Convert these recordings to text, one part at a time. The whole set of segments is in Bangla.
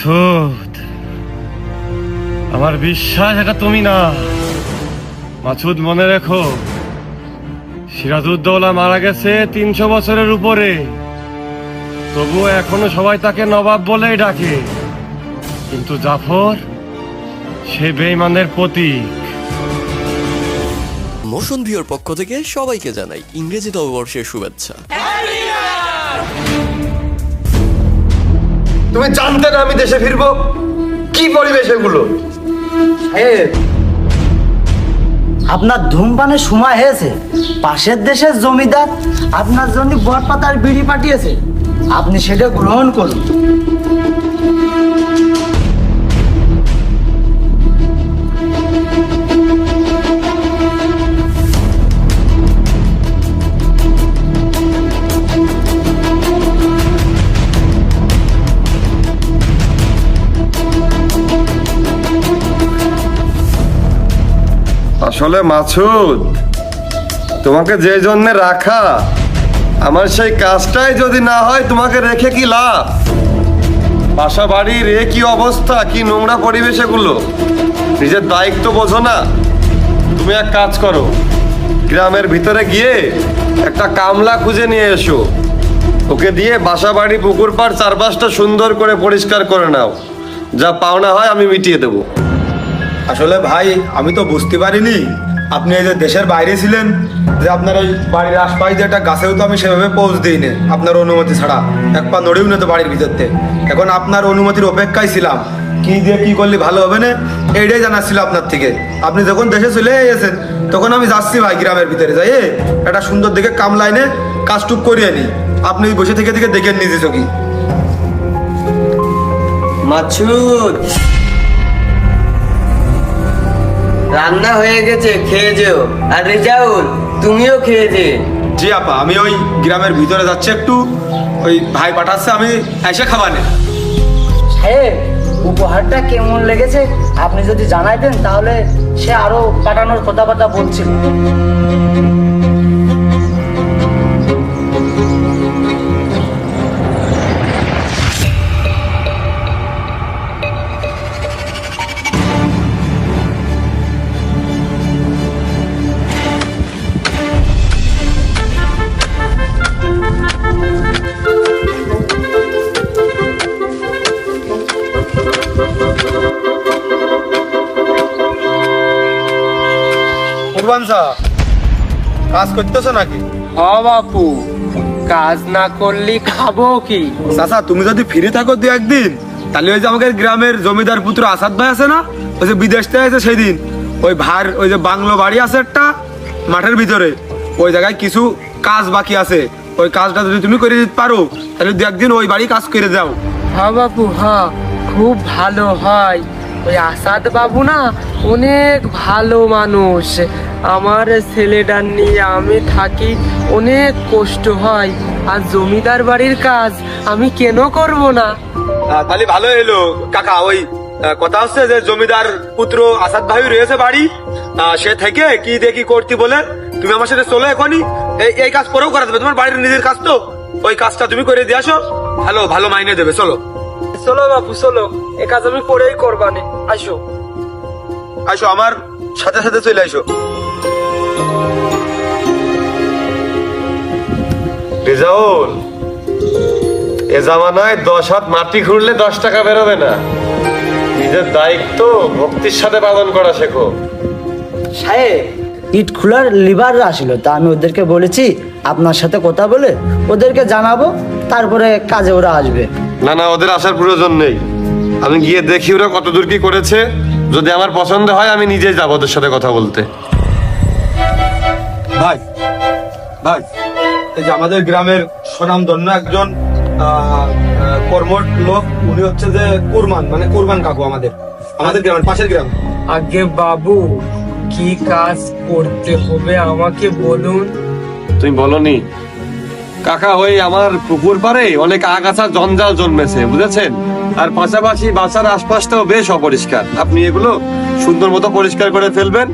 মাছুদ, আমার বিশ্বাস এটা তুমি না। মাছুদ, মনে রেখো, সিরাজউদ্দৌলা মারা গেছে 300 বছরের উপরে, তবুও এখনো সবাই তাকে নবাব বলেই ডাকে। কিন্তু জাফর সে বেঈমানের প্রতীক। মোশন ভিউর পক্ষ থেকে সবাইকে জানাই ইংরেজি নববর্ষের শুভেচ্ছা। তুমি জানতে না আমি দেশে ফিরবো? কি পরিবেশ এগুলো? আপনার ধূমপানের সময় হয়েছে। পাশের দেশের জমিদার আপনার জন্য বটপাতার বিড়ি পাঠিয়েছে, আপনি সেটা গ্রহণ করুন। আসলে মাছুদ, তোমাকে যে জন্য রাখা, আমার সেই কাজটাই যদি না হয় তোমাকে রেখে কি লাভ? বাসা বাড়ির এ কি অবস্থা, কি নোংরা পরিবেশ এগুলো! নিজের দায়িত্ব বোঝো না? তুমি এক কাজ করো, গ্রামের ভিতরে গিয়ে একটা কামলা খুঁজে নিয়ে এসো, ওকে দিয়ে বাসা বাড়ি পুকুর পাড় চারপাশটা সুন্দর করে পরিষ্কার করে নাও। যা পাওনা হয় আমি মিটিয়ে দেবো। আসলে ভাই, আমি তো বুঝতে পারিনি আপনি এই যে দেশের বাইরে ছিলেন, যে আপনার ওই বাড়ির আশপাশ দিয়ে একটা গাছেও তো আমি সেভাবে পৌঁছ দিই না আপনার অনুমতি ছাড়া, এক পা নড়েও না তো বাড়ির ভিতরতে। এখন আপনার অনুমতির অপেক্ষায় ছিলাম, কি দিয়ে কি করলে ভালো হবে না এইটাই জানাচ্ছিল আপনার থেকে। আপনি যখন দেশে চলে এসেছেন তখন আমি যাচ্ছি ভাই গ্রামের ভিতরে যাই একটা সুন্দর দেখে কাম লাইনে কাজটুক করিয়ে নি। আপনি বসে থেকে থেকে দেখেন নিজে চোখি। মাছুদ, রান্না হয়ে গেছে, খেয়ে যেও। আর রেজাউল, তুমিও খেয়ে যে। জি আপা, আমি ওই গ্রামের ভিতরে যাচ্ছি একটু, ওই ভাই পাঠাচ্ছে, আমি এসে খাবানে। সাহেব, উপহারটা কেমন লেগেছে আপনি যদি জানাইতেন তাহলে সে আরো পাঠানোর কথাবার্তা বলছিল। কাজ করতেছো নাকি? বাপু, কাজ না করলে খাবো কি? চাচা, তুমি যদি ফিরে থাকো দু একদিন, তাহলে ওই যে আমাদের গ্রামের জমিদার পুত্র আসাদ ভাই আছে না, ওই যে বিদেশ থেকে আছে সেদিন, ওই ভার ওই যে বাংলো বাড়ি আছে একটা মাঠের ভিতরে, ওই জায়গায় কিছু কাজ বাকি আছে। ওই কাজটা যদি তুমি করে দিতে পারো তাহলে দু একদিন ওই বাড়ি কাজ করে যাও। হ্যাঁ বাপু, হ্যাঁ, খুব ভালো হয়। ওই আসাদ বাবু না অনেক ভালো মানুষ। আমার ছেলেটার নিয়ে আমি থাকি, অনেক কষ্ট হয়। আর জমিদার বাড়ির কাজ আমি কেন করব না? তাহলে ভালো এলো কাকা। ওই কথা হচ্ছে যে জমিদার পুত্র আসাদ ভাই রয়েছে বাড়ি, সে থেকে কি দেখি করতে বলে তুমি আমার সাথে চলো এখনই। এই কাজ পরেও করা যাবে, তোমার বাড়ির নিজের কাজ তো, ওই কাজটা তুমি করে দিয়ে আসো, ভালো ভালো মাইনে দেবে। চলো চলো বাপু, চলো, এ কাজ আমি করেই করবানে। আসো আসো, আমার সাথে সাথে চলে আসো। রেজাউল, এ জামানায় 10 হাত মাটি খুঁড়লে 10 টাকা বেরোবে না। নিজের দায়িত্ব ভক্তির সাথে পালন করা শেখো। সাহেব, ইট খোলার লিভার আসলো, তা আমি ওদেরকে বলেছি আপনার সাথে কথা বলে ওদেরকে জানাবো, তারপরে কাজে ওরা আসবে। না না, ওদের আসার প্রয়োজন নেই। আমি গিয়ে দেখি ওরা কতদূর কি করেছে। যদি আমার পছন্দ হয় আমি নিজেই যাবো ওদের সাথে কথা বলতে। ভাই ভাই, এই যে আমাদের গ্রামের স্বনামধন্য একজন কর্মঠ লোক, উনি হচ্ছে যে কুরবান, মানে কুরবান কাকু, আমাদের গ্রামের পাশের গ্রাম। আগে বাবু, কি কাজ করতে হবে আমাকে বলুন। তুমি বলনি কাকা, ওই আমার পুকুর পাড়ে অনেক আগাছা জঞ্জাল জন্মেছে, বুঝেছেন? আর পাশাপাশি বাসার আশপাশটাও বেশ অপরিষ্কার। আপনি এগুলো সুন্দর মতো পরিষ্কার করে ফেলবেন,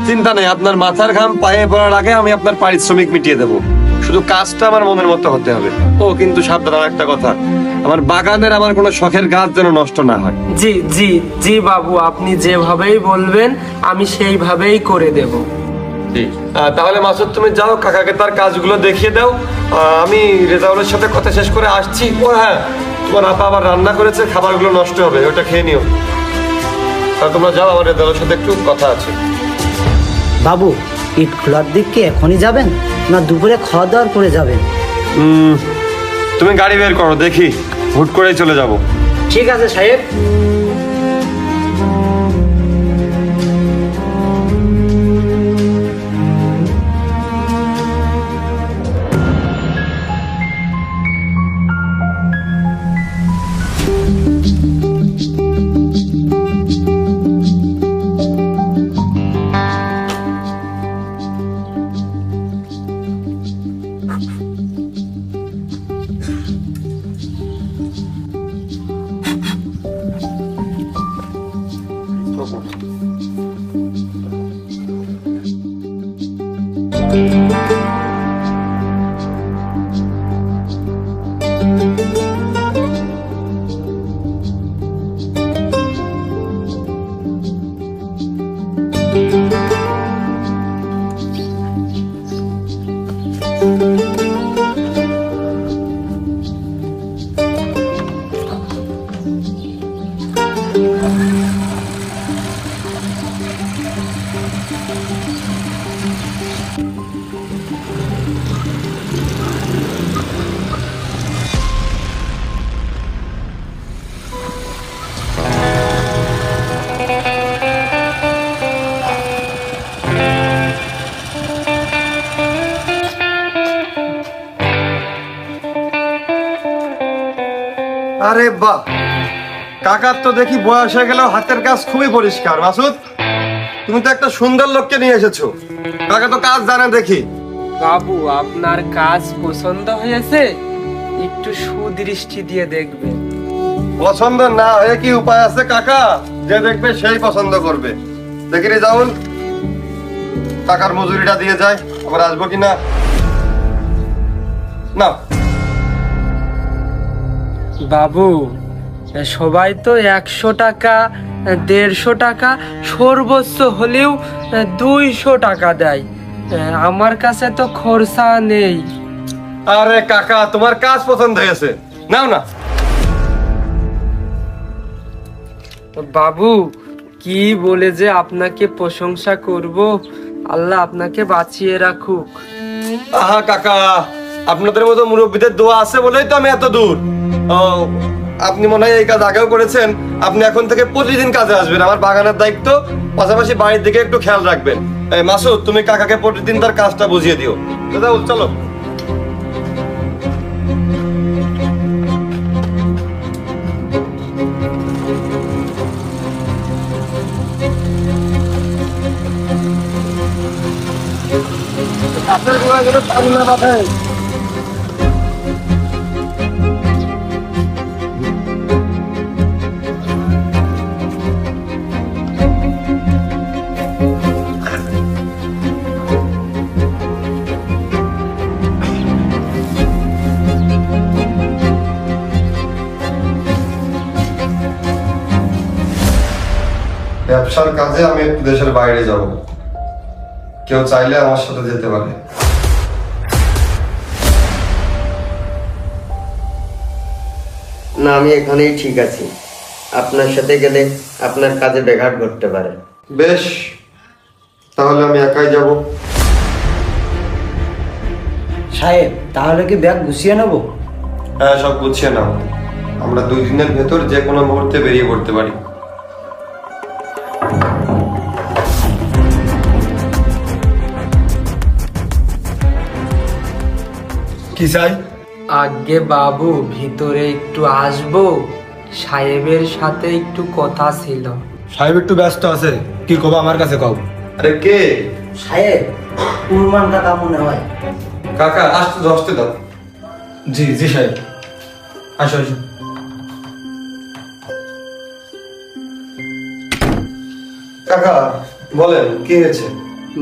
চিন্তা নেই। আপনার মাথার ঘাম পায়ে পড়ার আগে আমি আপনার পারিশ্রমিক মিটিয়ে দেবো। শুধু কাজটা আমার মনের মতো হতে হবে। ও কিন্তু সাবধান, আর একটা কথা, আমার বাগানের আমার কোনো শখের গাছ যেন নষ্ট না হয়। জি জি জি বাবু, আপনি যেভাবেই বলবেন আমি সেইভাবেই করে দেব। তাহলে মাসুদ তুমি যাও, কাকাকে তার কাজগুলো দেখিয়ে দাও। আমি রেজাউলের সাথে কথা শেষ করে আসছি। ও হ্যাঁ, তোমার আপা আবার রান্না করেছে, খাবারগুলো নষ্ট হবে, ওটা খেয়ে নিও। আর তোমরা যাও, আমার রেজাউলের সাথে একটু কথা আছে। বাবু, ইট খোলার দিক কি এখনই যাবেন না দুপুরে খাওয়া দাওয়ার পরে যাবেন? তুমি গাড়ি বের করো, দেখি হুট করেই চলে যাব। ঠিক আছে সাহেব। আরে বাহ, কাকার তো দেখি বয়স হয়ে গেল, হাতের কাজ খুবই পরিষ্কার। মাসুদ, তুমি তো একটা সুন্দর লোককে নিয়ে এসেছো, কাকা তো কাজ জানে দেখি। বাবু, আপনার কাজ পছন্দ হয়েছে? একটু সুদৃষ্টি দিয়ে দেখবেন। পছন্দ না হয়ে কি উপায় আছে কাকা? যে দেখবে সেই পছন্দ করবে। দেখি রেজাউল, টাকার মজুরিটা দিয়ে যায়, আবার আসবো কিনা। না বাবু, সবাই তো 100 টাকা, 150 টাকা, সর্বোচ্চ হলেও 200 টাকা দেয়। আমার কাছে তো খরচা নেই। আরে কাকা, তোমার কাজ পছন্দ হয়েছে, নাও না। বাবু, কি বলে যে আপনাকে প্রশংসা করব, আল্লাহ আপনাকে বাঁচিয়ে রাখুক। আহা কাকা, আপনাদের মতো মুরব্বীদের দোয়া আছে বলেই তো আমি এত দূর। ও, আপনি মনে হয় এই কাজ আগেও করেছেন, আপনি এখন থেকে প্রতিদিন কাজে আসবেন। আমার বাগানের দায়িত্ব, পাশাপাশি বাড়ির দিকে একটু খেয়াল রাখবেন। মাসুদ, তুমি কাকাকে প্রতিদিন তার কাজটা বুঝিয়ে দিও। দাদা চলো। ব্যবসার কাজে আমি একটু দেশের বাইরে যাব, কেউ চাইলে আমার সাথে যেতে পারে। না, আমি এখানেই ঠিক আছি। আপনার সাথে গেলে আপনার কাজে ব্যাঘাত ঘটতে পারে। বেশ, তাহলে আমি একাই যাব। সাহেব, তাহলে কি ব্যাগ গুছিয়ে নেবো? হ্যাঁ, সব গুছিয়ে নাও, আমরা 2 দিনের ভেতর যে কোনো মুহূর্তে বেরিয়ে পড়তে পারি। কি চাই? আগে বাবু, ভিতরে একটু আসবো, সাহেবের সাথে একটু কথা ছিল। সাহেব একটু ব্যস্ত আছে, কি কব আমার কাছে কও। আরে কে? সাহেব, কুরমান কাকা মনে হয়। কাকা আসতে আসতে দাও। জি জি সাহেব, আসো আসো। কাকা বলেন, কি হয়েছে?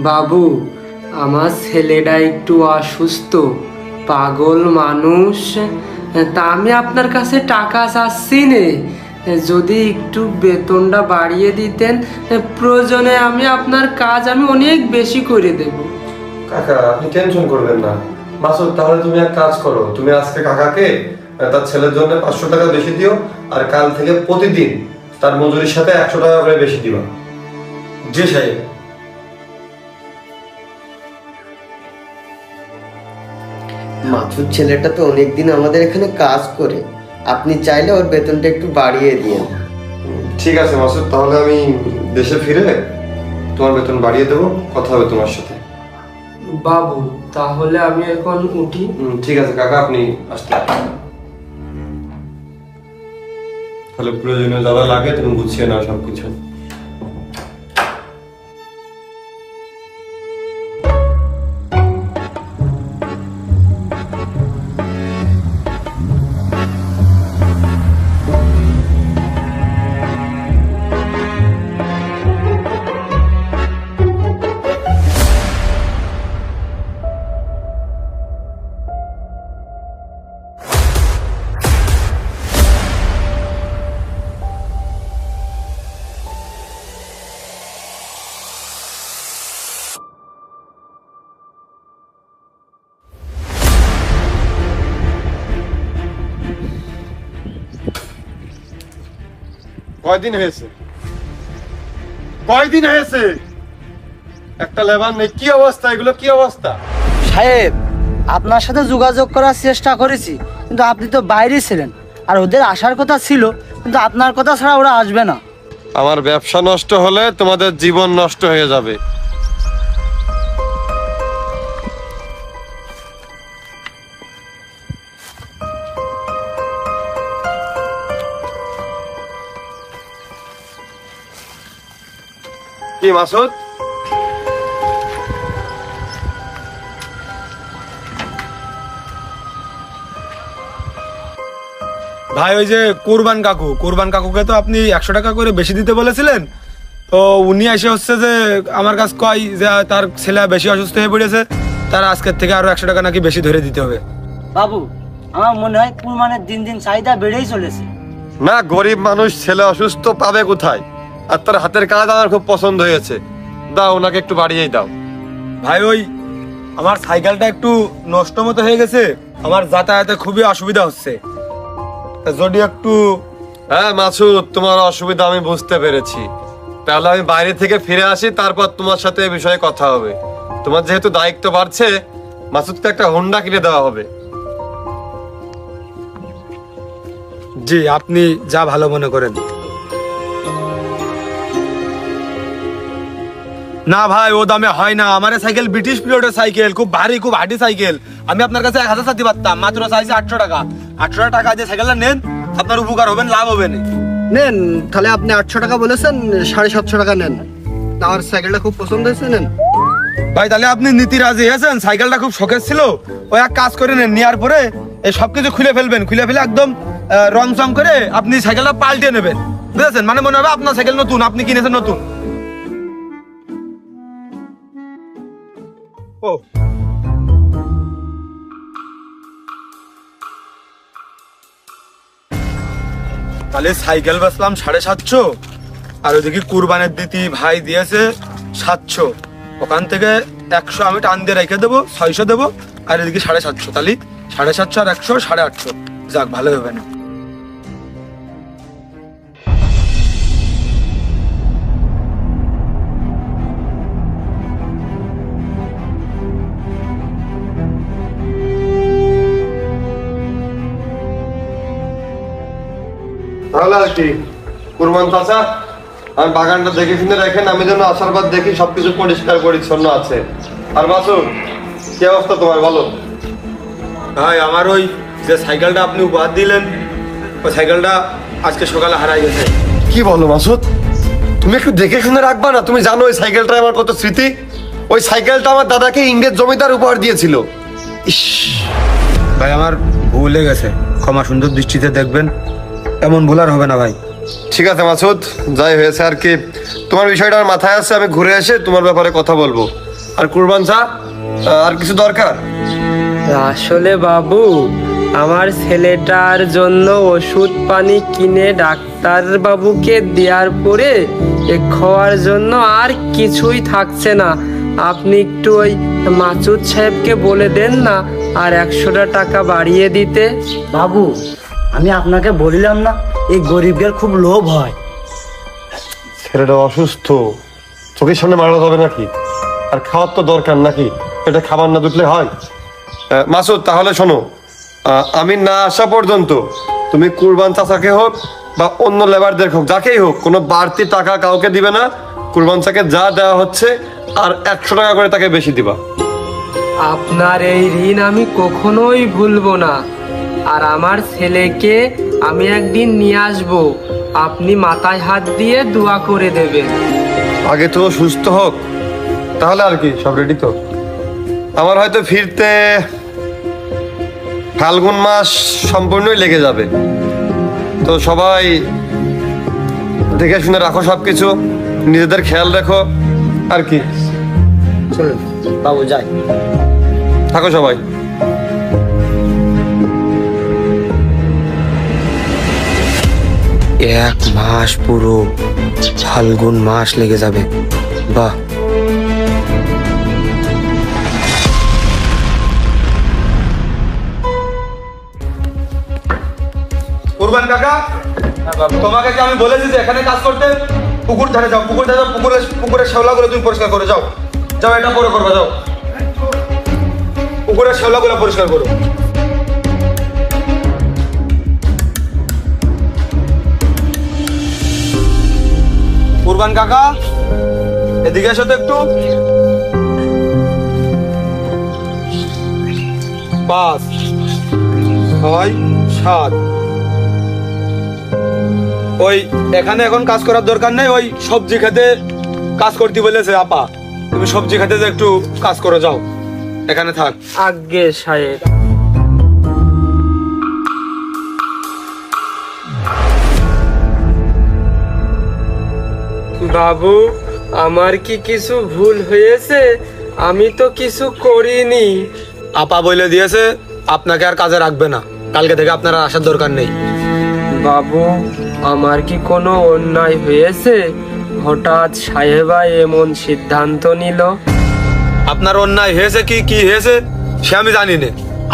বাবু, আমার ছেলেটা একটু অসুস্থ, পাগল মানুষ, তা আমি আপনার কাছে টাকা চাচ্ছি নে। যদি একটু বেতনটা বাড়িয়ে দিতেন, প্রয়োজনে আমি আপনার কাজ আমি অনেক বেশি করে দেব। কাকা আপনি টেনশন করবেন না। মাসুদ তাহলে তুমি এক কাজ করো, তুমি আজকে কাকাকে তার ছেলের জন্য 500 টাকা বেশি দিও, আর কাল থেকে প্রতিদিন তার মজুরির সাথে 100 টাকা করে বেশি দিবা। জি সাহেব। মাথুর ছেলেটা তো অনেকদিন আমাদের এখানে কাজ করে, আপনি চাইলে ওর বেতনটা একটু বাড়িয়ে দিন। ঠিক আছে মাসুদ, তাহলে আমি দেশে ফিরে তোমার বেতন বাড়িয়ে দেবো, কথা হবে তোমার সাথে। বাবু তাহলে আমি এখন উঠি। ঠিক আছে কাকা, আপনি আসতে পারেন। তাহলে প্রয়োজনীয় যারা লাগে তুমি গুছিয়ে নাও সবকিছু। কয়দিন হয়েছে, কয়দিন হয়েছে একটা লেবার নেই? কি অবস্থা এগুলো, কি অবস্থা? সাহেব, আপনার সাথে যোগাযোগ করার চেষ্টা করেছি, কিন্তু আপনি তো বাইরে ছিলেন, আর ওদের আসার কথা ছিল, কিন্তু আপনার কথা ছাড়া ওরা আসবে না। আমার ব্যবসা নষ্ট হলে তোমাদের জীবন নষ্ট হয়ে যাবে। কি মাসুদ? ভাই ওই যে কুরবান কাকুকে তো আপনি 100 টাকা করে বেশি দিতে বলেছিলেন, তো উনি এসে হচ্ছে যে আমার কাছে কয় যে তার ছেলে বেশি অসুস্থ হয়ে পড়েছে, তার আজকের থেকে আরো 100 টাকা নাকি বেশি ধরে দিতে হবে। বাবু, আমার মনে হয় কুরবানের দিন দিন চাহিদা বেড়েই চলেছে। না, গরিব মানুষ ছেলে অসুস্থ পাবে কোথায়? আর তার হাতের কাজ আমার খুব পছন্দ হয়েছে, দাও ওনাকে একটু বাড়িয়েই দাও। ভাই ওই আমার সাইকেলটা একটু নষ্ট মতো হয়ে গেছে, আমার যাতায়াতে খুবই অসুবিধা হচ্ছে, তা যদি একটু। হ্যাঁ মাসুদ, তোমার অসুবিধা আমি বুঝতে পেরেছি। তাহলে আমি বাইরে থেকে ফিরে আসি, তারপর তোমার সাথে এই বিষয়ে কথা হবে। তোমার যেহেতু দায়িত্ব বাড়ছে, মাসুদকে একটা হোন্ডা কিনে দেওয়া হবে। জি, আপনি যা ভালো মনে করেন। না ভাই, ও দামে হয় না। আমার এই সাইকেল ব্রিটিশ পিরিয়ডের সাইকেল, খুব ভারী, খুব হার্ডি সাইকেল। আমি আপনার কাছে 1000 চাইতে পারতাম, মাত্র চাইছি 800 টাকা। 800 টাকা দিয়ে সাইকেলটা নেন, আপনার উপকার হবেন, লাভ হবে না। নেন তাহলে, আপনি 800 টাকা বলেছেন, 750 টাকা নেন। আমার সাইকেলটা খুব পছন্দ হয়েছে, নেন। ভাই তাহলে আপনি নীতি রাজি হয়েছেন? সাইকেলটা খুব শখের ছিল, ও এক কাজ করে নেন, নেওয়ার পরে এই সবকিছু খুলে ফেলবেন, খুলে ফেলে একদম রং চং করে আপনি সাইকেলটা পাল্টে নেবেন, বুঝেছেন? মানে মনে হবে আপনার সাইকেল নতুন, আপনি কিনেছেন নতুন। ও তাহলে সাইকেল বেচলাম 750, আর ওইদিকে কুরবানের দিতি ভাই দিয়েছে 700, ওখান থেকে 100 আমি টান দিয়ে রেখে দেবো, 600 দেবো, আর এদিকে 750, তাহলে 750 আর 100 850। যাক, ভালো হবে না। তাহলে আর কি, কুরবান চাচা আমি বাগানটা দেখে শুনে রাখেন, আমি যেন আসার পর দেখি সবকিছু পরিষ্কার পরিচ্ছন্ন আছে। আর মাসুদ, কি অবস্থা তোমার বলো? ভাই আমার ওই যে সাইকেলটা আপনি উপহার দিলেন, ওই সাইকেলটা আজকে সকালে হারাই গেছে। কি বলো মাসুদ? তুমি একটু দেখে শুনে রাখবা না? তুমি জানো ওই সাইকেলটা আমার কত স্মৃতি। ওই সাইকেলটা আমার দাদাকে ইংরেজ জমিদার উপহার দিয়েছিল। ইস, ভাই আমার ভুলে গেছে, ক্ষমা সুন্দর দৃষ্টিতে দেখবেন, এমন ভুল আর হবে না ভাই। ঠিক আছে মাসুদ, যাই হয়েছে আর কি। তোমার বিষয়টা আমার মাথায় আছে, আমি ঘুরে এসে তোমার ব্যাপারে কথা বলবো। আর কুরবান চা, আর কিছু দরকার? আসলে বাবু, আমার ছেলেটার জন্য ওষুধ পানি কিনে ডাক্তার বাবুকে দেওয়ার পরে খাওয়ার জন্য আর কিছুই থাকছে না। আপনি একটু ওই মাসুদ সাহেবকে বলে দেন না আর 100টা টাকা বাড়িয়ে দিতে। বাবু, আমি আপনাকে বলিলাম না, এই গরিবদের খুব লোভ হয়। ছেলেটা অসুস্থ, চোখের সামনে মারা যাবে নাকি? আর খাওয়ার তো দরকার নাকি? এটা খাবার না দুটলে হয়? মাসুদ, তাহলে শোনো, আমি না আসা পর্যন্ত তুমি কুরবান চাচাকে হোক বা অন্য লেবারদের হোক, যাকেই হোক, কোনো বাড়তি টাকা কাউকে দিবে না। কুরবান চাচাকে যা দেওয়া হচ্ছে আর 100 টাকা করে তাকে বেশি দিবা। আপনার এই ঋণ আমি কখনোই ভুলবো না। আর আমার ছেলেকে আমি একদিন নিয়ে আসবো, আপনি মাথায় হাত দিয়ে দোয়া করে দেবেন। আগে তো সুস্থ হোক, তাহলে আর কি, সব রেডি তো। আমার হয়তো ফিরতে ফাল্গুন মাস সম্পূর্ণই লেগে যাবে। তো সবাই দেখে শুনে রাখো, সবকিছু নিজেদের খেয়াল রাখো আর কি। চলুন বাবু, যাই। থাকো সবাই। 1 মাস, পুরো ফাল্গুন মাস লেগে যাবে। বাহ, কুরবান কাকা, তোমাকে কি আমি বলেছি যে এখানে কাজ করতে? পুকুর ধারে যাও, পুকুর ধারে যাও, পুকুরের শ্যাওলাগুলো তুমি পরিষ্কার করে যাও। যাও, এটা পরে করবা, যাও। পুকুরের শ্যাওলাগুলো পরিষ্কার করো। কুরবান কাকা, এদিকে এসো তো একটু। 5, 6, 7। ওই এখানে এখন কাজ করার দরকার নেই, ওই সবজি খেতে কাজ করতে বলেছে আপা। তুমি সবজি খেতে যে একটু কাজ করে যাও, এখানে থাক। আজ্ঞে সাহেব। বাবু, আমার কি কিছু ভুল হয়েছে? আমি তো কিছু করিনি। আপা বলে দিয়েছে আপনাকে আর কাজে রাখবে না, কালকে থেকে আপনার আর আসার দরকার নেই। বাবু, আমার কি কোনো অন্যায় হয়েছে? হঠাৎ সাহেবা এমন সিদ্ধান্ত নিল। আপনার অন্যায় হয়েছে কি হয়েছে সে আমি জানি না।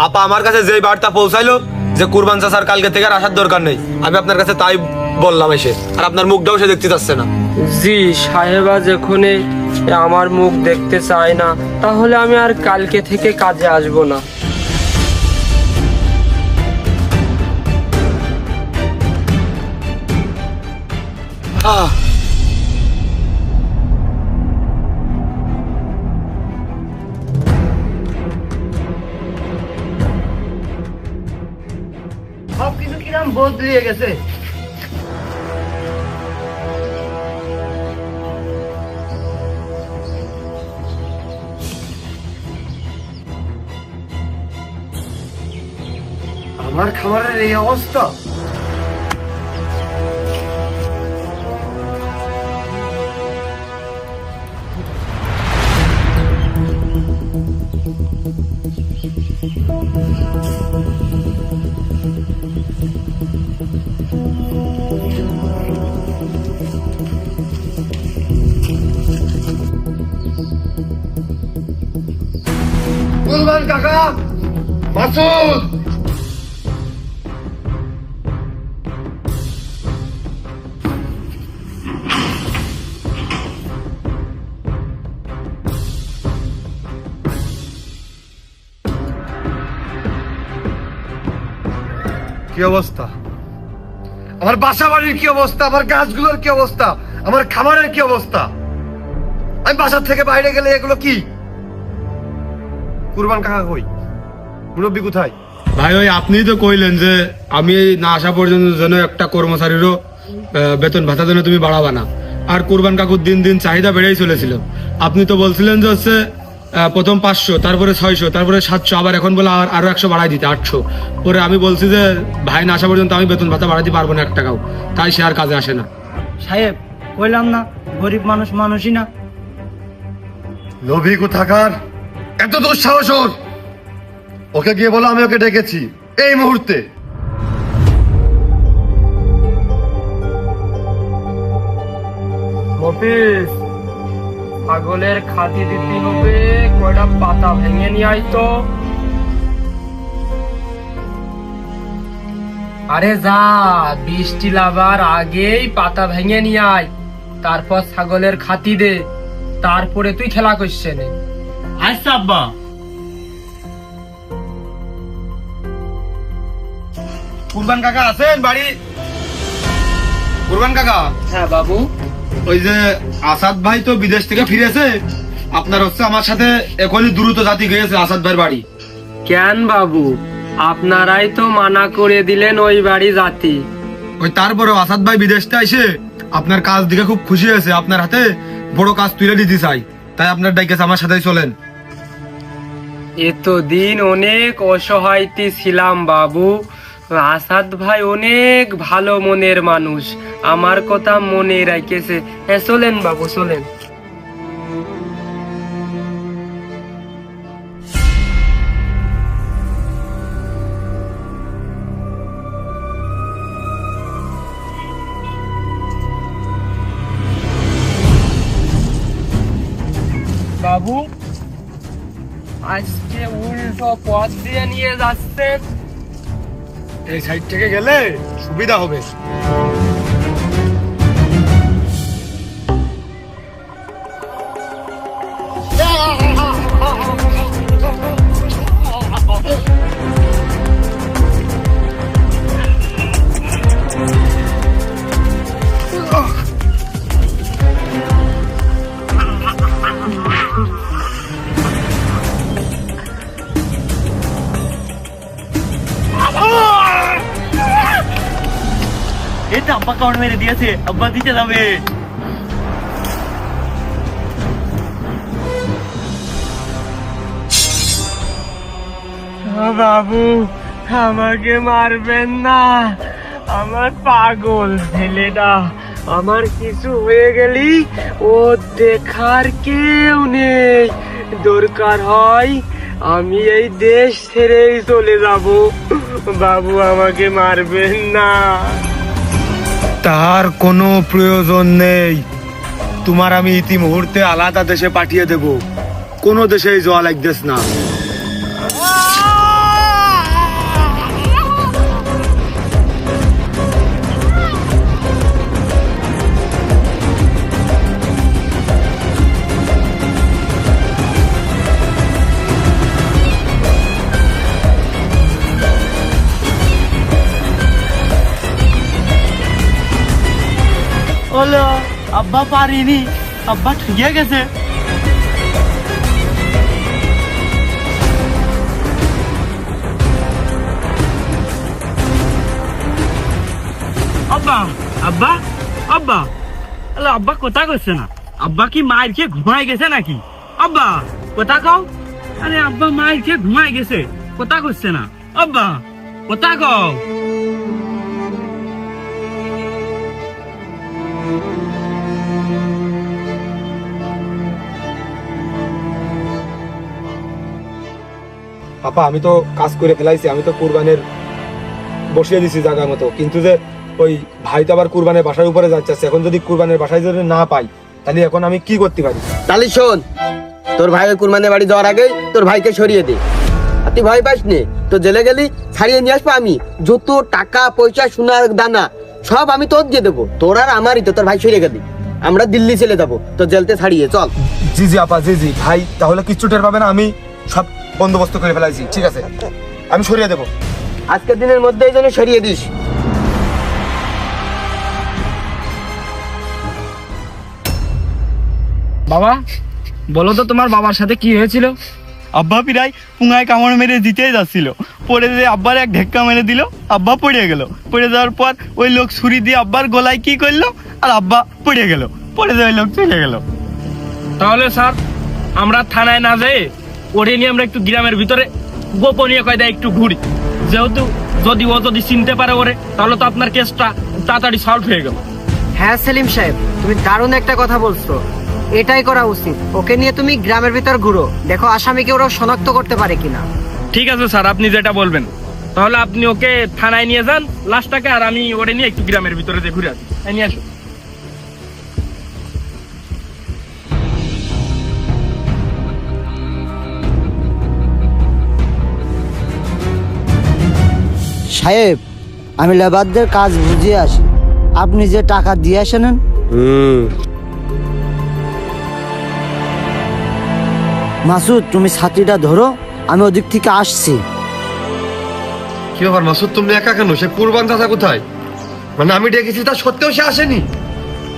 আপা আমার কাছে যেই বার্তা পৌঁছাইলো যে কুরবান চাচার কালকে থেকে আর আসার দরকার নেই, আমি আপনার কাছে তাই বললাম এসে। আর আপনার মুখটাও সে দেখতে চাচ্ছে না। জি, সাহেবা যখন আমার মুখ দেখতে চায় না, তাহলে আমি আর কালকে থেকে কাজে আসবো না। সবকিছু কিরম বদলিয়ে গেছে। আমার খাবারের এই অবস্থা। কুরবান কাকা, মাসুদ, কি অবস্থা? আমার বাসা বাড়ির কি অবস্থা? আমার গাছগুলোর কি অবস্থা? আমার খাবারের কি অবস্থা? আমি বাসার থেকে বাইরে গেলে এগুলো কি? কুরবান কাকা কই? মুরব্বী কোথায়? ভাই, ওই আপনিই তো কইলেন যে আমি না আসা পর্যন্ত যেন একটা কর্মচারীরও বেতন ভাতা যেন তুমি বাড়াবা না। আর কুরবান কাকুর দিন দিন চাহিদা বেড়েই চলেছিল। আপনি তো বলছিলেন যে হচ্ছে প্রথম 500, তারপরে 600, তারপরে 700, আবার এখন বলে আরো 100 বাড়াই দিতে 800। পরে আমি বলছি যে ভাই না আসা পর্যন্ত আমি বেতন ভাতা বাড়াতে পারবো না 1 টাকাও, তাই সে আর কাজে আসে না। সাহেব, কইলাম না, গরিব মানুষ মানুষই না। লোভী কোথাকার, এত দুঃসাহস ওর! ওকে গিয়ে বলো আমি ওকে ডেকেছি এই মুহূর্তে। মফিজ, ছাগলের খাতি দিতে হবে, কয়টা পাতা ভেঙে নিয়ে আয় তো। আরে যা, বৃষ্টি লাগার আগেই পাতা ভেঙে নিয়ে আয়, তারপর ছাগলের খাতি দে, তারপরে তুই খেলা করছে নে। আচ্ছা আব্বা। কুরবান কাকা আছেন বাড়ি? কুরবান কাকা, হ্যাঁ বাবু। ওই যে আসাদ ভাই তো বিদেশ থেকে ফিরেছে, আপনার হচ্ছে আমার সাথে এখনই দ্রুত জাতি গিয়েছে আসাদ ভাইয়ের বাড়ি। কেন বাবু, আপনারাই তো মানা করে দিলেন ওই বাড়ি জাতি। ওই তারপরেও আসাদ ভাই বিদেশটা এসে আপনার কাজ দিকে খুব খুশি হয়েছে, আপনার হাতে বড় কাজ তুলে দিতে চাই, তাই আপনার ডাইকেছে আমার সাথেই চলেন। এতদিন অনেক অসহায়তি ছিলাম বাবু, আসাদ ভাই অনেক ভালো মনের মানুষ, আমার কথা মনে রাখেছে। হ্যাঁ চলেন বাবু চলেন। বাবু, আজকে উল্টো পথ দিয়ে নিয়ে যাচ্ছেন। এই সাইড থেকে গেলে সুবিধা হবে। এটা আব্বা কাউন্ট মেরে দিয়েছে, আব্বা দিতে যাবে। বাবু, আমাকে মারবেন না, আমার পাগল ছেলেটা, আমার কিছু হয়ে গেলি ও দেখার কেউ নেই, দরকার হয় আমি এই দেশ ছেড়েই চলে যাব। বাবু আমাকে মারবেন না। তার কোনো প্রয়োজন নেই, তোমার আমি ইতি মুহূর্তে আলাদা দেশে পাঠিয়ে দেব, কোনো দেশেই যাওয়া লাগতেস না। হলো আব্বা পারিনি, আব্বা ঠিকই গেছে। আব্বা আব্বা আব্বা, আরে আব্বা কথা কইছে না, আব্বা কি মায়ের খেয়ে ঘুমাই গেছে নাকি? আব্বা কথা কও। আরে আব্বা মায়ের খেয়ে ঘুমাই গেছে, কথা কইছে না। আব্বা কথা কও। পাপা আমি তো কাজ করে ফেলাইছি, আমি তো কুরবানের বসিয়ে দিছি জায়গা মতো, কিন্তু যে ওই ভাই তো আবার কুরবানের বাসার উপরে যাচ্ছে, এখন যদি কুরবানের বাসায় যদি না পাই তাহলে এখন আমি কি করতে পারি? তাহলে শোন, তোর ভাই ওই কুরবানের বাড়ি যাওয়ার আগে তোর ভাইকে সরিয়ে দে। আর তুই ভয় পাস নে, তো জেলে গেলি ছাড়িয়ে নিয়ে আসবো আমি, যত টাকা পয়সা সোনার দানা সব আমি তোর দিয়ে দেবো, তোর আর আমারই তো। তোর ভাই সরিয়ে গেলি, আমরা দিল্লি চলে যাবো, তো জেলতে ছাড়িয়ে চল। জি জি আপা, জি জি ভাই, তাহলে কিচ্ছু টের পাবে না, আমি সব বন্দোবস্ত করে ফেলাইছি, ঠিক আছে আমি সরিয়ে দেবো। আজকের দিনের মধ্যেই যেন সরিয়ে দিস। বাবা বলো তো, তোমার বাবার সাথে কি হয়েছিল? আব্বা প্রায় পুঙ্গায় কামড় মেরে দিতেই যাচ্ছিল, পড়ে দিয়ে আব্বার এক ঢেক্কা মেরে দিল, আব্বা পড়ে গেল। পড়ে যাওয়ার পর ওই লোক ছুরি দিয়ে আব্বার গলায় কি করলো, আর আব্বা পড়ে গেল, পড়ে দিয়ে ওই লোক চলে গেল। তাহলে স্যার আমরা থানায় না যাই, ওরে নিয়ে আমরা একটু গ্রামের ভিতরে গোপনীয় কায়দায় একটু ঘুরি, যেহেতু যদি ও যদি চিনতে পারে ওরে, তাহলে তো আপনার কেসটা তাড়াতাড়ি সলভ হয়ে গেল। হ্যাঁ সেলিম সাহেব, তুমি দারুণ একটা কথা বলছো, এটাই করা উচিত। ওকে নিয়ে তুমি গ্রামের ভিতর ঘুরো, দেখো আসামিকে ওরা শনাক্ত করতে পারে কিনা। ঠিক আছে স্যার, আপনি যেটা বলবেন। তাহলে আপনি ওকে থানায় নিয়ে যান লাশটাকে, আর আমি ওরে নিয়ে একটু গ্রামের ভিতরে যে ঘুরে আসি। নিয়ে আসো। সাহেব, আমি লেবারদের কাজ বুঝিয়ে আসি, আপনি যে টাকা দিয়ে আসেন। মাসুদ, তুমি ছাতিটা ধরো, আমি ওদিক থেকে আসছি। কি ব্যাপার মাসুদ, তুমি একা কেন? সে কুরবান চাচা কোথায়? মানে আমি ডেকেছি তা সত্ত্বেও সে আসেনি?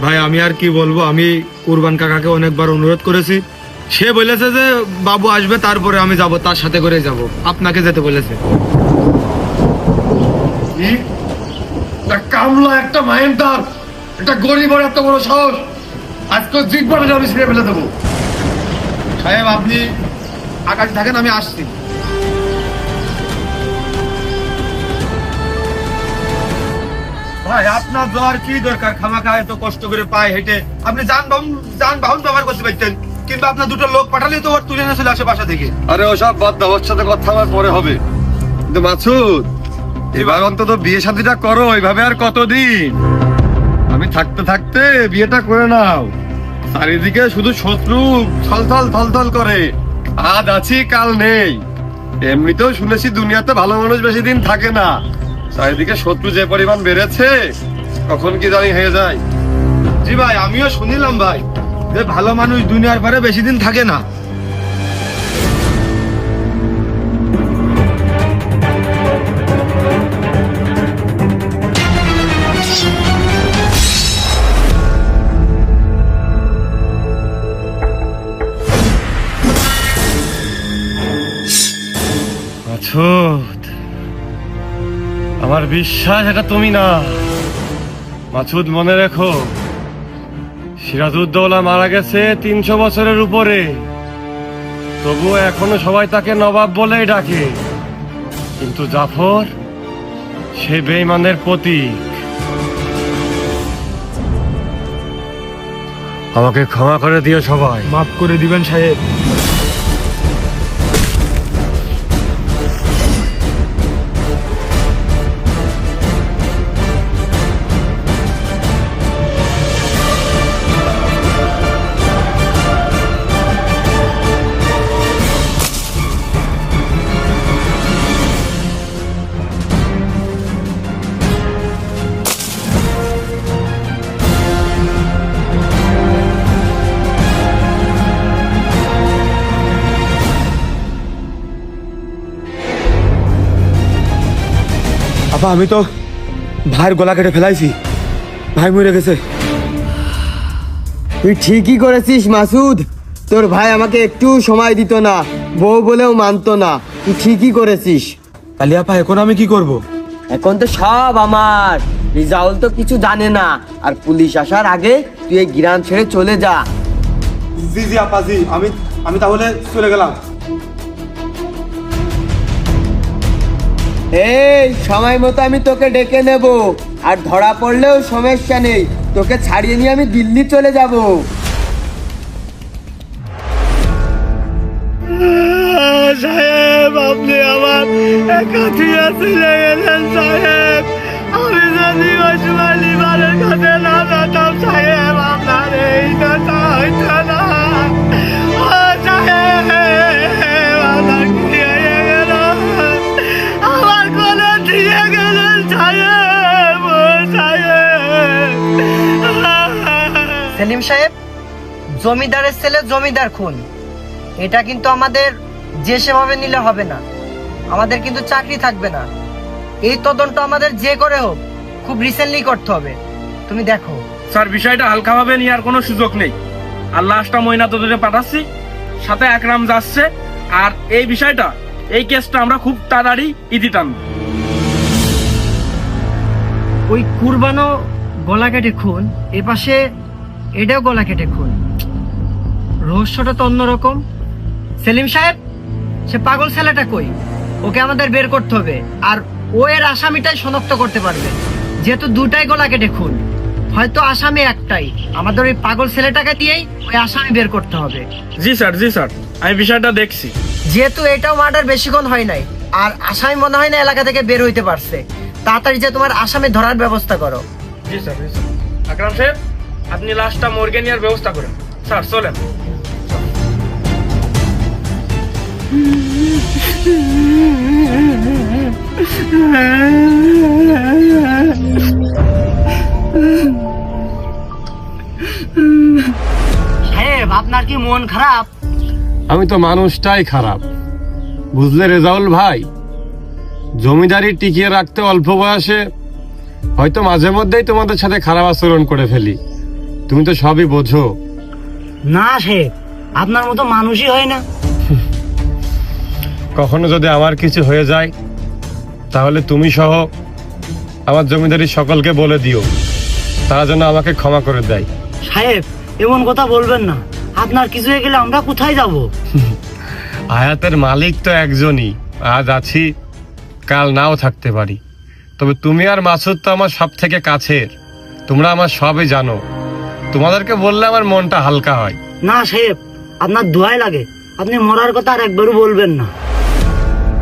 ভাই আমি আর কি বলবো, আমি কুরবান কাকাকে অনেকবার অনুরোধ করেছি, সে বলেছে যে বাবু আসবে তারপরে আমি যাব, তার সাথে করে যাব, আপনাকে যেতে বলেছে। কি? একটা কামলা, একটা মায়েন্দার, একটা গরিবের এত বড় সাহস! আজকে জিতবারে আমি ছিঁড়ে ফেলে দেবো। সাহেব আপনি আকাশ থাকেন, আমি আসছি। ভাই আপনার যাওয়ার কি দরকার? খামাখা এত কষ্ট করে পায়ে হেঁটে আপনি যানবাহন ব্যবহার করতে পারতেন, কিন্তু আপনার দুটো লোক পাঠালেই তো ওর তুলে নিয়ে চলে আসে বাসা থেকে। আরে ওসব বাদ দাও, ওর সাথে কথা আমার পরে হবে। কিন্তু মাসুদ, এবার অন্তত বিয়ে শাদীটা করো, এইভাবে আর কতদিন? আমি থাকতে থাকতে বিয়েটা করে নাও। চারিদিকে শুধু শত্রু থলথল করে, আজ আছি কাল নেই। এমনিতেও শুনেছি দুনিয়াতে ভালো মানুষ বেশি দিন থাকে না। চারিদিকে শত্রু যে পরিমাণ বেড়েছে, কখন কি জানি হয়ে যায়। জি ভাই, আমিও শুনিলাম ভাই যে ভালো মানুষ দুনিয়ার পরে বেশি দিন থাকে না। মাসুদ, আমার বিশ্বাস এটা তুমি না। মাসুদ, মনে রেখো, সিরাজউদ্দৌলা মারা গেছে 300 বছরের উপরে, তবুও এখনো সবাই তাকে নবাব বলেই ডাকে। কিন্তু জাফর সে বেঈমানের প্রতীক। আমাকে ক্ষমা করে দিও সবাই। মাফ করে দিবেন সাহেব। আপা, আমি তো ভাইয়ের গলা কেটে ফেলাইছি, ভাই মরে গেছে। তুই ঠিকই করেছিস মাসুদ, তোর ভাই আমাকে একটু সময় দিত না, বউ বলেও মানতো না। তুই ঠিকই করেছিস। তাহলে আপা এখন আমি কি করব? এখন তো সব আমার। রিজাউল তো কিছু জানে না, আর পুলিশ আসার আগে তুই এই গ্রাম ছেড়ে চলে যা। জি জি আপা, জি, আমি তাহলে চলে গেলাম। এই সময় মতো আমি তোকে ডেকে নেব, আর ধরা পড়লেও সমস্যা নেই, তোকে ছাড়িয়ে নিয়ে আমি দিল্লি চলে যাব। সাহেব, আপনি আমার কাঠিয়া চলে গেলেন সাহেব। আমি যদি ওই সময় লিভারের কাছে না যেতাম সাহেব, আপনার এই কথা হইতো না। ও সাহেব, আমার কি হয়ে গেল? আমার কোলে দিয়ে গেলেন সাহেব। ও সাহেব। সেলিম সাহেব, জমিদারের ছেলে জমিদার খুন, এটা কিন্তু আমাদের যে সেভাবে নিলে হবে না। আমাদের কিন্তু চাকরি থাকবে না। এই তদন্ত আমাদের যে করে হোক খুব রিসেন্টলি করতে হবে। তুমি দেখো স্যার, বিষয়টা হালকাভাবে নেওয়ার কোনো সুযোগ নেই। আর লাশটা ময়না তদন্তে পাঠাচ্ছি, সাথে একরাম যাচ্ছে। আর এই বিষয়টা, এই কেসটা আমরা খুব তাড়াতাড়ি ইতি টানবো। ওই কুরবানো গলা কেটে খুন, এ পাশে এটাও গলা কেটে খুন। রহস্যটা তো অন্যরকম। সেলিম সাহেব, সে পাগল ছেলেটা কই? ওকে আমাদের বের করতে হবে, আর ও এর আসামিটাই শনাক্ত করতে পারবে। যেহেতু দুটাই গলা কেটে খুন, হয়তো আসামি একটাই। আমাদের ওই পাগল ছেলেটাকে দিয়েই ওই আসামি বের করতে হবে। জি স্যার, জি স্যার, আমি বিষয়টা দেখছি। যেহেতু এটাও মার্ডার বেশিক্ষণ হয় নাই, আর আসামি মনে হয় না এলাকা থেকে বের হইতে পারছে, তাড়াতাড়ি যে তোমার আসামি ধরার ব্যবস্থা করো। জি স্যার, জি স্যার। আকরাম সাহেব, আপনি লাশটা মর্গে নেওয়ার ব্যবস্থা করেন। স্যার চলেন। সাহেব, আপনার কি মন খারাপ? আমি তো মানুষটাই খারাপ, বুঝলে রেজাউল ভাই। জমিদারি টিকিয়ে রাখতে অল্প বয়সে হয়তো মাঝে মধ্যেই তোমাদের সাথে খারাপ আচরণ করে ফেলি, তুমি তো সবই বোঝো। না সাহেব, আপনার মতো মানুষই হয় না। কখনো যদি আমার কিছু হয়ে যায় তাহলে তুমি সহ আমার জমিদারি সকলকে বলে দিও, তারা যেন আমাকে ক্ষমা করে দেয়। সাহেব, এমন কথা বলবেন না, আপনার কিছু হয়ে গেলে আমরা কোথায় যাব? আয়াতের মালিক তো একজনই, আজ আছি কাল নাও থাকতে পারি। তবে তুমি আর মাসুদ তো আমার সব থেকে কাছের, তোমরা আমার সবই জানো, তোমাদেরকে বললে আমার মনটা হালকা হয়। না সাহেব, আপনার দোয়াই লাগে, আপনি মরার কথা আর একবারও বলবেন না।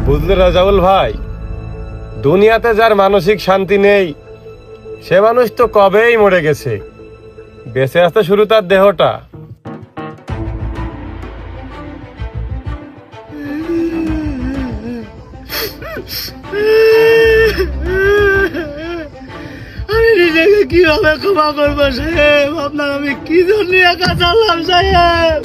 বুঝলে রাজাউল ভাই, দুনিয়াতে যার মানসিক শান্তি নেই সে মানুষ তো কবেই মরে গেছে, বেঁচে আসতে শুরু তার দেহটা। আমি নিজেকে কিভাবে ক্ষমা করবো সাহেব? আপনার আমি কি জন্য একা চালাম সাহেব?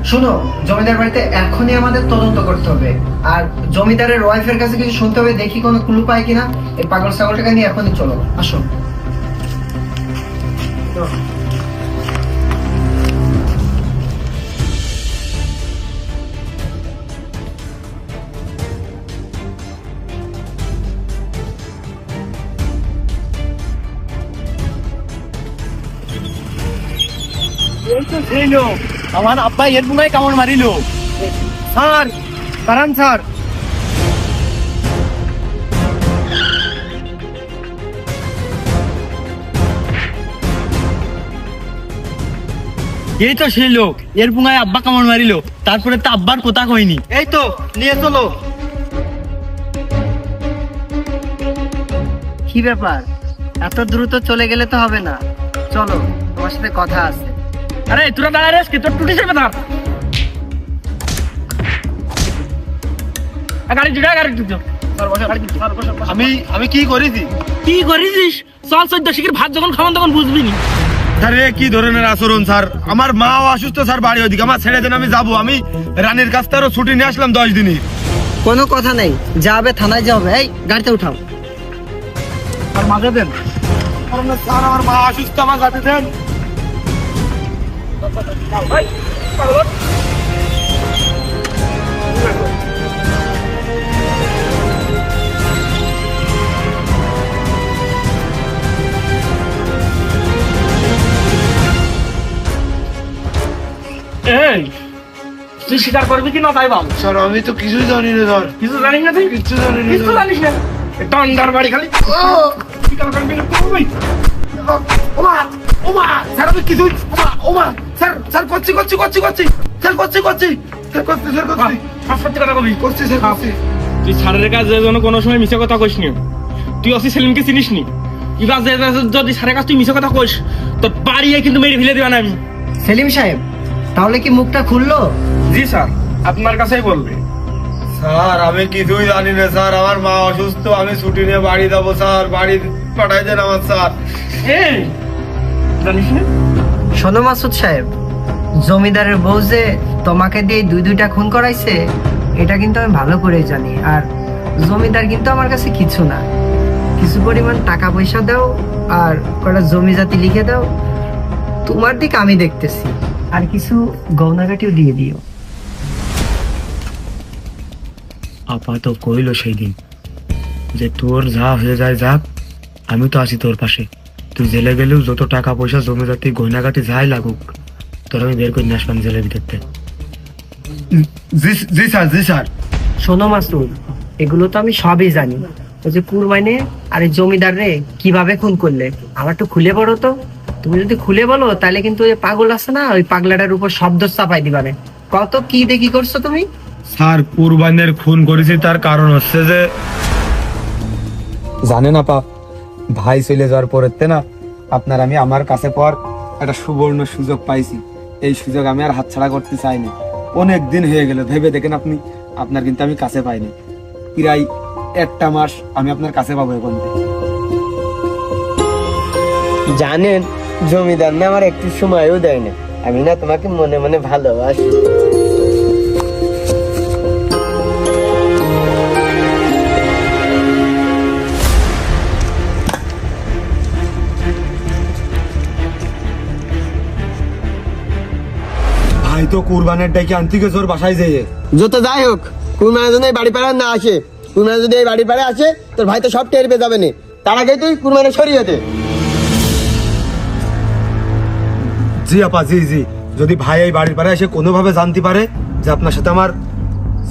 শুনো, জমিদার বাড়িতে এখনই আমাদের তদন্ত করতে হবে, আর জমিদারের ওয়াইফের কাছে কিছু শুনতে হবে, দেখি কোনো ক্লু পাই কিনা। এই পাগল ছাগলটাকে নিয়ে এখনই চলো, আসো। আমার আব্বা এর বুঙায় কামড় মারিল। স্যার, কারণ স্যার, এই তো সেই লোক, এর বুঙায় আব্বা কামড় মারিল, তারপরে তো আব্বার কথা কইনি। এই তো নিয়ে চলো। কি ব্যাপার, এত দ্রুত চলে গেলে তো হবে না, চলো, তোমার সাথে কথা আছে। আরে তোরা দাঁড়ায় রেস, তোর টুটি যাবে না। গাড়ি জুড়ে, গাড়ি জুড়ে। আমি কি করেছি? কি করেছিস? চল 14 শিখের ভাত যখন খাওয়ান তখন বুঝবি নি। স্যার এ কি ধরনের আচরণ স্যার? আমার মাও অসুস্থ স্যার, বাড়ি ওদিকে, আমার ছেড়ে দেন, আমি যাবো। আমি রানীর কাছ থেকে ছুটি নিয়ে আসলাম 10 দিনই। কোনো কথা নেই, যাবে থানায় যাবে। এই গাড়িতে উঠাও। আর মাঝে দেন। স্যার আমার মা অসুস্থ, আমার যেতে দেন। এই তুই স্বীকার করবি কি না তাই বল। স্যার আমি তো কিছুই জানি না স্যার, কিছু জানিস না তুই? কিচ্ছু জানি না কিছু জানিস না? এটা আন্ডার বাড়ি খালি স্বীকার করবি না তুই? ওমা ওমা স্যার আমি কিছুই, ওমা ওমা স্যার স্যার করছি করছি করছি করছি স্যার করছি করছি স্যার করছি স্যার করছি সত্যি কথা বলবি। করছি স্যার করছি। তুই স্যারের কাছে যেন কোনো সময় মিছে কথা কইস নি। তুই অসি সেলিমকে চিনিস নি? এবার যদি স্যারের কাছে তুই মিছে কথা কইস তোর বাড়িয়ে কিন্তু মেরে ফেলে দেবা না আমি। সেলিম সাহেব, তাহলে কি মুখটা খুললো? জি স্যার, আপনার কাছেই বলবে। স্যার আমি কিছুই জানি না স্যার, আমার মা অসুস্থ, আমি ছুটি নিয়ে বাড়ি যাবো স্যার, বাড়ি পাঠাই দেন আমার স্যার। এই জানিস না? শোনো মাসুদ সাহেব, জমিদারের বউ যে তোমাকে দিয়ে দুইটা খুন করাইছে এটা কিন্তু আমি ভালো করে জানি, আর জমিদার কিন্তু আমার কাছে কিছু না, কিছু পরিমাণ টাকা পয়সা দাও আর কটা জমি জাতি লিখে দাও, তোমার দিক আমি দেখতেছি, আর কিছু গহনাগাটিও দিয়ে দিও। আপা তো কইলো সেই দিন যে তোর যা হয়ে যায় যাক, আমি তো আছি তোর পাশে। তুই জেলে গেলেও যত টাকা পয়সা জমি জাতি গয়নাগাটি যাই লাগুক তোর আমি বের করে নিয়ে আসবাম জেলের ভিতরতে। জি জি স্যার, জি স্যার। শোনো মাসুদ, এগুলো তো আমি সবই জানি, ওই যে কুরবানি আর এই জমিদার রে কিভাবে খুন করলে আমার একটু খুলে বলো তো। তুমি যদি খুলে বলো তাহলে কিন্তু ওই পাগল আছে না, ওই পাগলাটার উপর শব্দ চাপাই দিবানে। কত কি দেখি করছো তুমি? স্যার কুরবানের খুন করেছি তার কারণ হচ্ছে যে জানেন আপা, ভাই চলে যাওয়ার পরেতে না আপনার আমি আমার কাছে পর একটা সুবর্ণ সুযোগ পাইছি। এই সুযোগ আমি আর হাতছাড়া করতে চাইনি। অনেক দিন হয়ে গেল, ভেবে দেখেন আপনি, আপনার কিন্তু আমি কাছে পাইনি। প্রায় 1টা মাস আমি আপনার কাছে পাবো এখন থেকে। জানেন জমিদার না আমার একটু সময়ও দেয় না, আমি না তোমাকে মনে মনে ভালোবাসি। ভাই তো কুরবানের ডাকে আনতে গেছে ওর বাসায় যেয়ে। যত যাই হোক, কুরবানের জন্য এই বাড়ি পাড়া না আসে, কুরবানের যদি এই বাড়ি পাড়ে আসে তোর ভাই তো সব টের পেয়ে যাবে না। তার আগে তুই কুরবানে সরিয়ে দে। জি আপা, জি জি। যদি ভাই এই বাড়ির পাড়ে এসে কোনোভাবে জানতে পারে যে আপনার সাথে আমার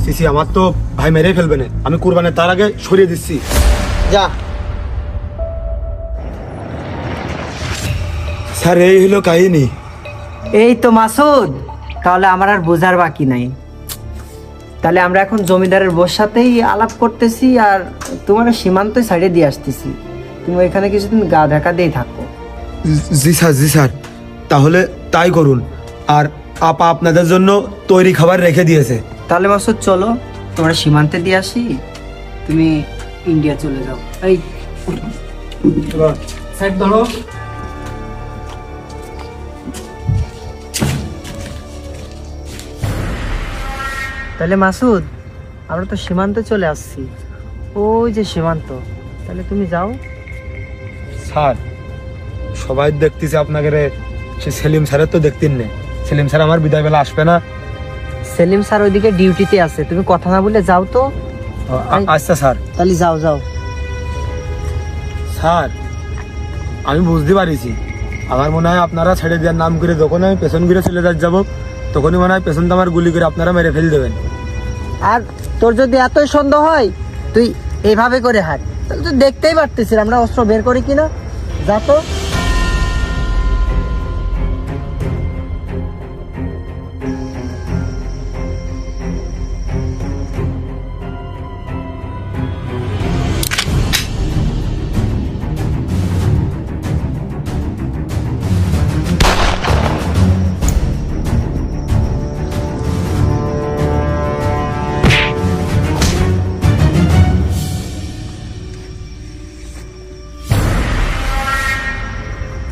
সিসি, আমার তো ভাই মেরে ফেলবে না। আমি কুরবানের তার আগে সরিয়ে দিচ্ছি। যা। স্যার এই হলো কাহিনী। এই তো মাসুদ, তাহলে আমার আর বোঝার বাকি নাই। তাহলে আমরা এখন জমিদারের বোর সাথেই আলাপ করতেছি আর তোমার সীমান্ত সাইডে দিয়ে আসতেছি। তুমি এখানে কিছুদিন গা ঢাকা দিয়ে থাকো। জি স্যার, জি স্যার, তাহলে তাই করুন। আর আপা আপনাদের জন্য তৈরি খাবার রেখে দিয়েছে। তাহলে মাসুদ চলো, তোমরা সীমান্তে দিয়ে আসি, তুমি ইন্ডিয়া চলে যাও। এই সাইড ধরো। তাহলে মাসুদ, আমরা তো সীমান্তে চলে আসছি, ওই যে সীমান্ত। তাহলে তুমি যাও। স্যার সবাই দেখতেছে আপনাকে রে, সে সেলিম স্যারের তো দেখতেন না। সেলিম স্যার আমার বিদায় বেলা আসবে না? সেলিম স্যার ওইদিকে ডিউটিতে আছে, তুমি কথা না বলে যাও তো। আচ্ছা স্যার। তাহলে যাও যাও। স্যার আমি বুঝতে পারিছি, আমার মনে হয় আপনারা ছেড়ে দেওয়ার নাম করে যখন আমি পেছন ঘুরে চলে যাবো তখনই মনে হয় পেছনটা আমার গুলি করে আপনারা মেরে ফেল দেবেন। আর তোর যদি এতই সন্দেহ হয় তুই এইভাবে করে হাঁট, তাহলে তুই দেখতেই পারতেছিস আমরা অস্ত্র বের করি কিনা। যা তো।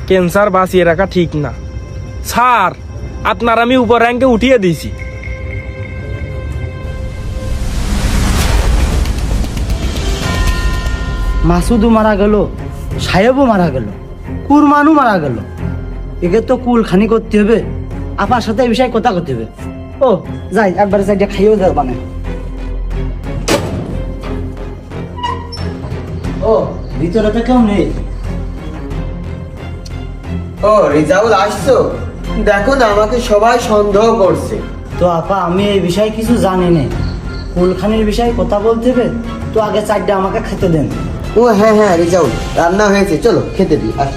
ক্যান্সার বাঁচিয়ে রাখা ঠিক না স্যার, আপনার আমি উপর র্যাঙ্কে উঠিয়ে দিয়েছি। মাসুদও মারা গেল, সাহেবও মারা গেল, কুরমানও মারা গেল। একে তো কুলখানি করতে হবে, আপার সাথে এই বিষয়ে কথা করতে হবে। ও যাই, একবারে যাই খাইয়েও যাও মানে। ও ভিতরে তো কেউ নেই। ও রিজাউল আসছো? দেখো না আমাকে সবাই সন্দেহ করছে। তো আপা আমি এই বিষয়ে কিছু জানি না, কুলখানির বিষয়ে কথা বলতে হবে তো আগে চারটা আমাকে খেতে দেন। ও হ্যাঁ হ্যাঁ রিজাউল, রান্না হয়েছে, চলো খেতে দিই। আস।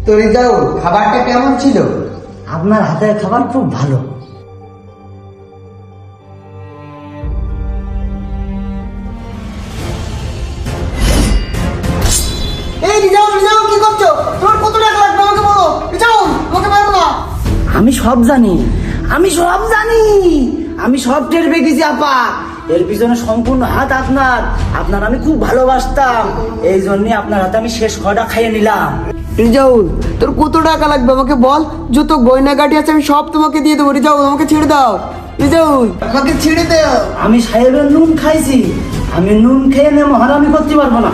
তো রিজাউল খাবারটা কেমন ছিল? আপনার হাতের খাবার খুব ভালো। এই রিজাউল, রিজাউল কি করছো? তোমার কত টাকা লাগবে আমাকে বলো। রিজাউল আমাকে মারো না। আমি সব জানি, আমি সব জানি, আমি সব টের পেয়ে গেছি আপা। এর পিছনে সম্পূর্ণ হাত আপনার। আপনার আমি খুব ভালোবাসতাম, এই জন্য আপনার হাতে আমি শেষ খাওয়াটা খাইয়ে নিলাম। রিজাউল তোর কত টাকা লাগবে আমাকে বল, যত গয়নাগাটি আছে আমি সব তোমাকে দিয়ে দেবো। রিজাউল আমাকে ছেড়ে দাও। রিজাউল আমাকে ছেড়ে দাও। আমি সাহেবের নুন খাইছি, আমি নুন খেয়ে নে মহারামি করতে পারবো না।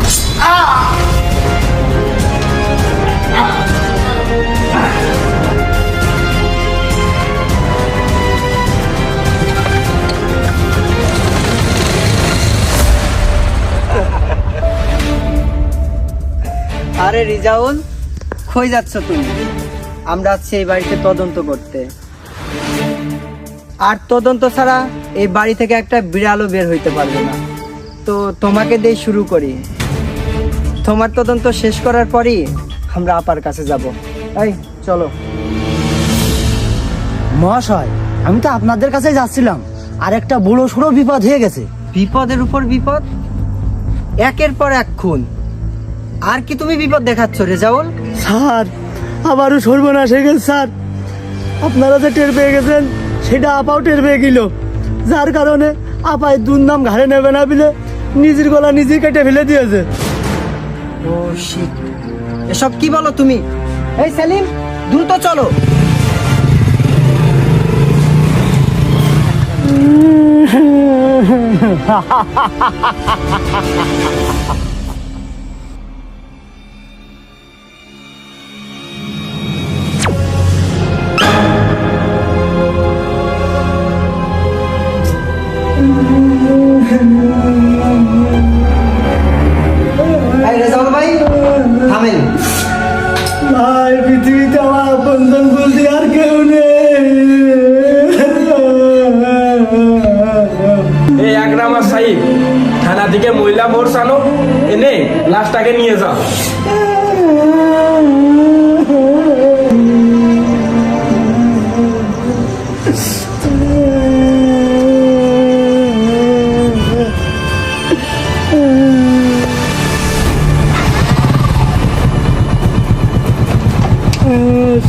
আরে রিজাউল, কই যাচ্ছ তুমি? আমরা আছি এই বাড়িতে তদন্ত করতে। আর তদন্ত ছাড়া এই বাড়ি থেকে একটা বিড়ালও বের হইতে পারবে না। তো তোমাকে দিয়ে শুরু করি। তোমার তদন্ত শেষ করার পরই আমরা আপার কাছে যাব। এই চলো। মহাশয়, আমি তো আপনাদের কাছে যাচ্ছিলাম, আর একটা বুড়ো সুড়ো বিপদ হয়ে গেছে। বিপদের উপর বিপদ, একের পর এক খুন। আর কি তুমি বিপদ দেখাচ্ছ রেজাউল? স্যার, আবারও সর্বনাশ হয়ে গেছে স্যার। আপনারা যে টের পেয়ে গেছেন সেটা আপাও টের পেয়ে গেল, যার কারণে আপায় দুর্নাম ঘাড়ে নেবে না বলে নিজের গলা নিজেই কেটে ফেলে দিয়েছে। ও শিট, এসব কি বলো তুমি? এই সেলিম, দ্রুত চলো। এই রেজাউল ভাই, থামেন। ভাই, পৃথিবীতে আমার বন্ধন বলতে আর কেউ নেই। এই একরামা সাহিব, থানা থেকে মহিলা ভোর আনো, এনে লাশটাকে নিয়ে যাও।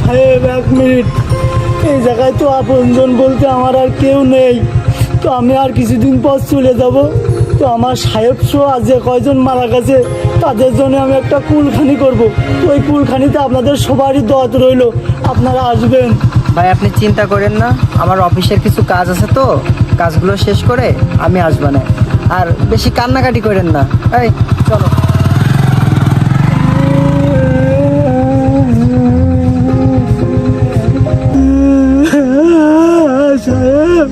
সাহেব, 1 মিনিট। এই জায়গায় তো আপনজন বলতে আমার আর কেউ নেই। তো আমি আর কিছুদিন পর চলে যাব। তো আমার সাহেব সহ আজ যে কয়জন মারা গেছে তাদের জন্য আমি একটা কুলখানি করব। তো ওই কুলখানিতে আপনাদের সবারই দোয়াত রইল, আপনারা আসবেন। ভাই আপনি চিন্তা করেন না, আমার অফিসের কিছু কাজ আছে, তো কাজগুলো শেষ করে আমি আসবো না। আর বেশি কান্নাকাটি করেন না। এই চলো। সাহেব,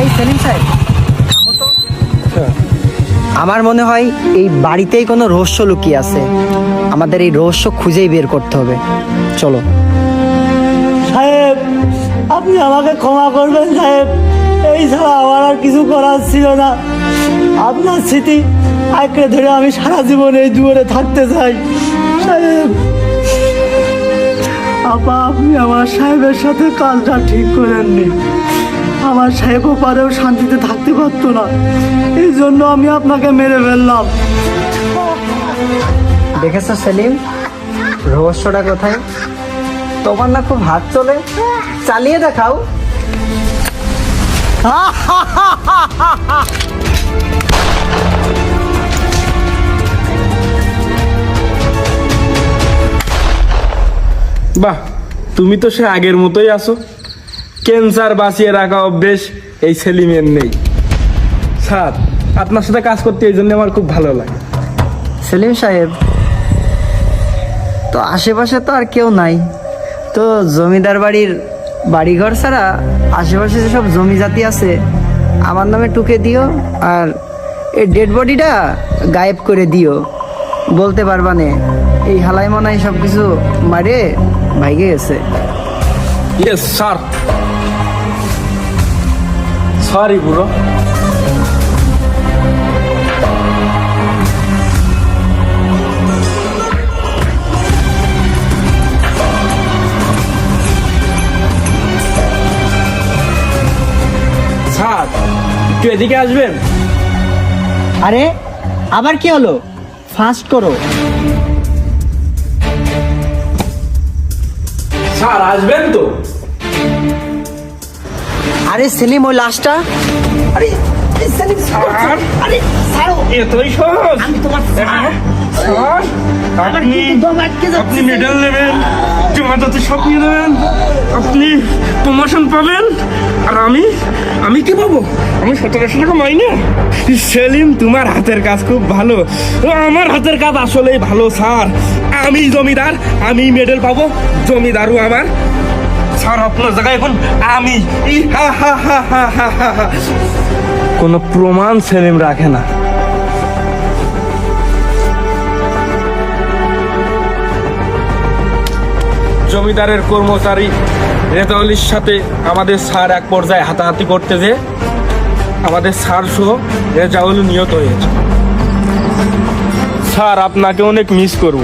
এই সেলিম সাহেব, থামো তো। আমার মনে হয় এই বাড়িতেই কোনো রহস্য লুকিয়ে আছে। আমাদের এই রহস্য খুঁজেই বের করতে হবে। চলো। সাহেব, আপনি আমাকে ক্ষমা করবেন সাহেব। এই ছাড়া আমার আর কিছু করার ছিল না। আপনার স্মৃতি আঁকড়ে ধরে আমি সারা জীবন এই দুয়ারে থাকতে চাই সাহেব। আপা, আপনি আমার সাহেবের সাথে কাজটা ঠিক করেননি। আমার সাহেবও পারেও শান্তিতে থাকতে পারতো না, এই জন্য আমি আপনাকে মেরে ফেললাম। দেখেছো সেলিম, রহস্যটা কোথায়? তোমার না খুব হাত চলে, চালিয়ে দেখাও। বাহ, তুমি তো সে আগের মতোই আছো। ক্যান্সার বাঁচিয়ে রাখা অভ্যেস এই সেলিমের নেই। স্যার, আপনার সাথে কাজ করতে এই জন্য আমার খুব ভালো লাগে। সেলিম সাহেব, তো আশেপাশে তো আর কেউ নাই, তো জমিদার বাড়ির বাড়িঘর ছাড়া আশেপাশে যেসব জমি জাতি আছে আমার নামে টুকে দিও, আর এই ডেড বডিটা গায়েব করে দিও। বলতে পারবা নে এই হালাই মনাই সব কিছু মারে ভাইগে গেছে। Yes sir. সরি বুড়ো। স্যার, একটু এদিকে আসবেন? আরে আবার কি হলো? ফাস্ট করো। স্যার, আসবেন তো? আরে সেলিম, ওই লাশটা। আরে সেলিম, আরে ছাড়ো। এতই সহজ? আমি তোমার আপনি মেডেল নেবেন, জমাতে সব নিয়ে নেবেন, আপনি প্রমোশন পাবেন, আর আমি কি পাবো? আমি 1700 টাকা মাইনে। সেলিম, তোমার হাতের কাজ খুব ভালো। আমার হাতের কাজ আসলেই ভালো স্যার। আমি জমিদার, আমি মেডেল পাবো, জমিদারও আমার। স্যার আপনার জায়গায় এখন আমি কোনো প্রমাণ সেলিম রাখে না। জমিদারের কর্মচারী রেজাউলের সাথে আমাদের স্যার এক পর্যায়ে হাতাহাতি করতে যে আমাদের স্যার সহ রেজাউল নিহত হয়েছে। স্যার আপনাকে অনেক মিস করব।